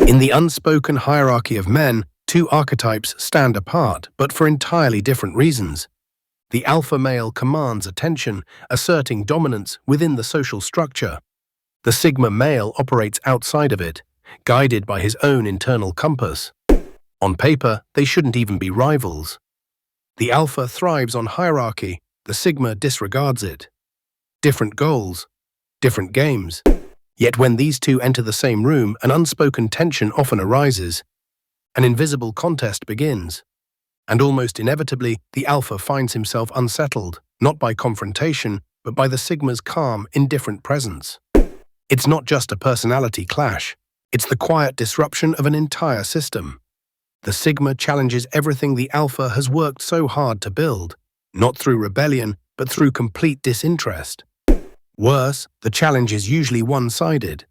In the unspoken hierarchy of men, two archetypes stand apart, but for entirely different reasons. The alpha male commands attention, asserting dominance within the social structure. The sigma male operates outside of it, guided by his own internal compass. On paper, they shouldn't even be rivals. The alpha thrives on hierarchy, the sigma disregards it. Different goals, different games. Yet when these two enter the same room, an unspoken tension often arises. An invisible contest begins. And almost inevitably, the alpha finds himself unsettled, not by confrontation, but by the sigma's calm, indifferent presence. It's not just a personality clash. It's the quiet disruption of an entire system. The sigma challenges everything the alpha has worked so hard to build, not through rebellion, but through complete disinterest. Worse, the challenge is usually one-sided.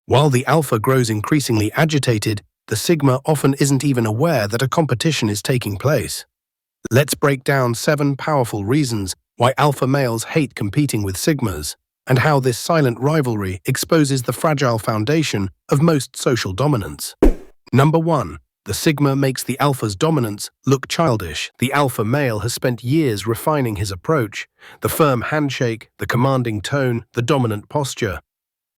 While the alpha grows increasingly agitated, the sigma often isn't even aware that a competition is taking place. Let's break down 7 powerful reasons why alpha males hate competing with sigmas, and how this silent rivalry exposes the fragile foundation of most social dominance. Number 1. The sigma makes the alpha's dominance look childish. The alpha male has spent years refining his approach, the firm handshake, the commanding tone, the dominant posture.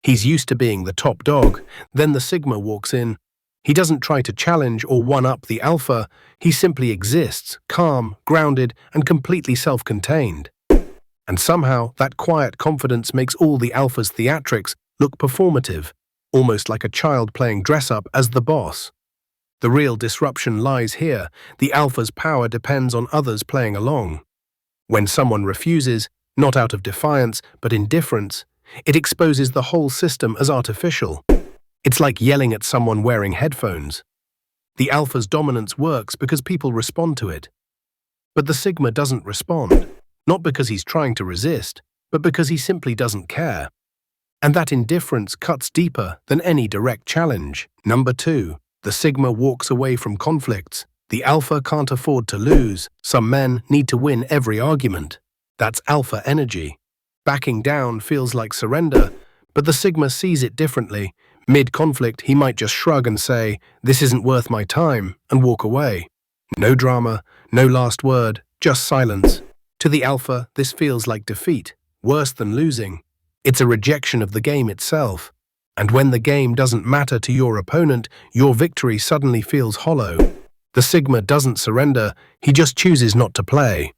He's used to being the top dog. Then the sigma walks in. He doesn't try to challenge or one-up the alpha. He simply exists, calm, grounded, and completely self-contained. And somehow, that quiet confidence makes all the alpha's theatrics look performative, almost like a child playing dress-up as the boss. The real disruption lies here. The alpha's power depends on others playing along. When someone refuses, not out of defiance, but indifference, it exposes the whole system as artificial. It's like yelling at someone wearing headphones. The alpha's dominance works because people respond to it. But the sigma doesn't respond, not because he's trying to resist, but because he simply doesn't care. And that indifference cuts deeper than any direct challenge. Number 2. The sigma walks away from conflicts. The alpha can't afford to lose. Some men need to win every argument. That's alpha energy. Backing down feels like surrender, but the sigma sees it differently. Mid-conflict, he might just shrug and say, "This isn't worth my time," and walk away. No drama, no last word, just silence. To the alpha, this feels like defeat, worse than losing. It's a rejection of the game itself. And when the game doesn't matter to your opponent, your victory suddenly feels hollow. The sigma doesn't surrender, he just chooses not to play.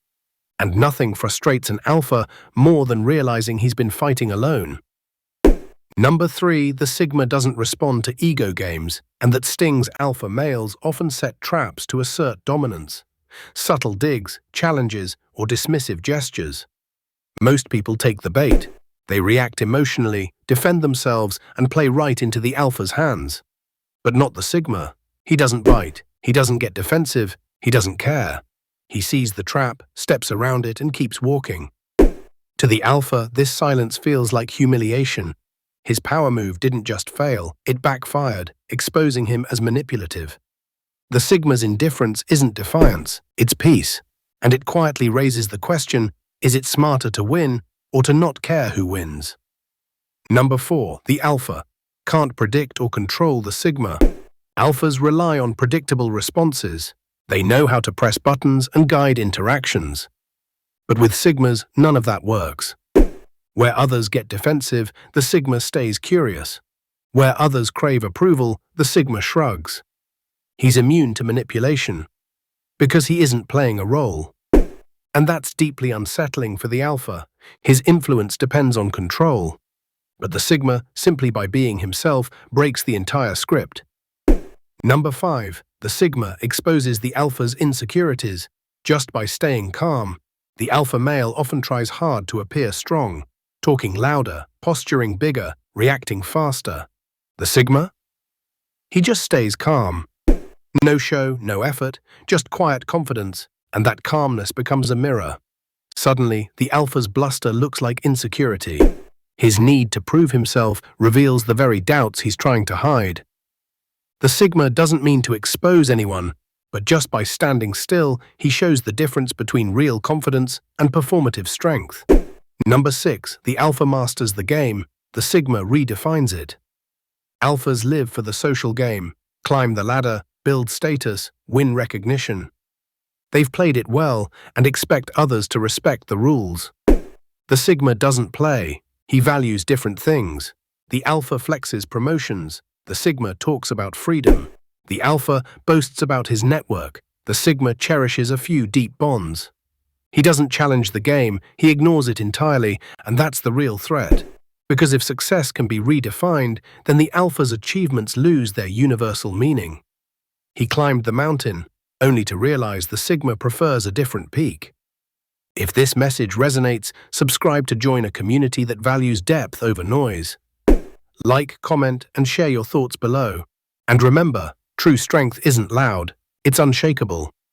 And nothing frustrates an alpha more than realizing he's been fighting alone. Number 3, the sigma doesn't respond to ego games, and that stings alpha males often set traps to assert dominance. Subtle digs, challenges, or dismissive gestures. Most people take the bait. They react emotionally, defend themselves, and play right into the alpha's hands. But not the sigma. He doesn't bite. He doesn't get defensive. He doesn't care. He sees the trap, steps around it, and keeps walking. To the alpha, this silence feels like humiliation. His power move didn't just fail, it backfired, exposing him as manipulative. The sigma's indifference isn't defiance, it's peace. And it quietly raises the question, is it smarter to win or to not care who wins? Number 4, the alpha can't predict or control the sigma. Alphas rely on predictable responses. They know how to press buttons and guide interactions. But with sigmas, none of that works. Where others get defensive, the sigma stays curious. Where others crave approval, the sigma shrugs. He's immune to manipulation, because he isn't playing a role. And that's deeply unsettling for the alpha. His influence depends on control. But the sigma, simply by being himself, breaks the entire script. Number 5. The sigma exposes the alpha's insecurities. Just by staying calm, the alpha male often tries hard to appear strong, talking louder, posturing bigger, reacting faster. The sigma? He just stays calm. No show, no effort, just quiet confidence, and that calmness becomes a mirror. Suddenly, the alpha's bluster looks like insecurity. His need to prove himself reveals the very doubts he's trying to hide. The sigma doesn't mean to expose anyone, but just by standing still, he shows the difference between real confidence and performative strength. Number 6. The alpha masters the game, the sigma redefines it. Alphas live for the social game, climb the ladder, build status, win recognition. They've played it well and expect others to respect the rules. The Sigma doesn't play. He values different things. The Alpha flexes promotions. The Sigma talks about freedom. The Alpha boasts about his network. The Sigma cherishes a few deep bonds. He doesn't challenge the game, he ignores it entirely, and that's the real threat. Because if success can be redefined, then the Alpha's achievements lose their universal meaning. He climbed the mountain, only to realize the Sigma prefers a different peak. If this message resonates, subscribe to join a community that values depth over noise. Like, comment, and share your thoughts below. And remember, true strength isn't loud, it's unshakable.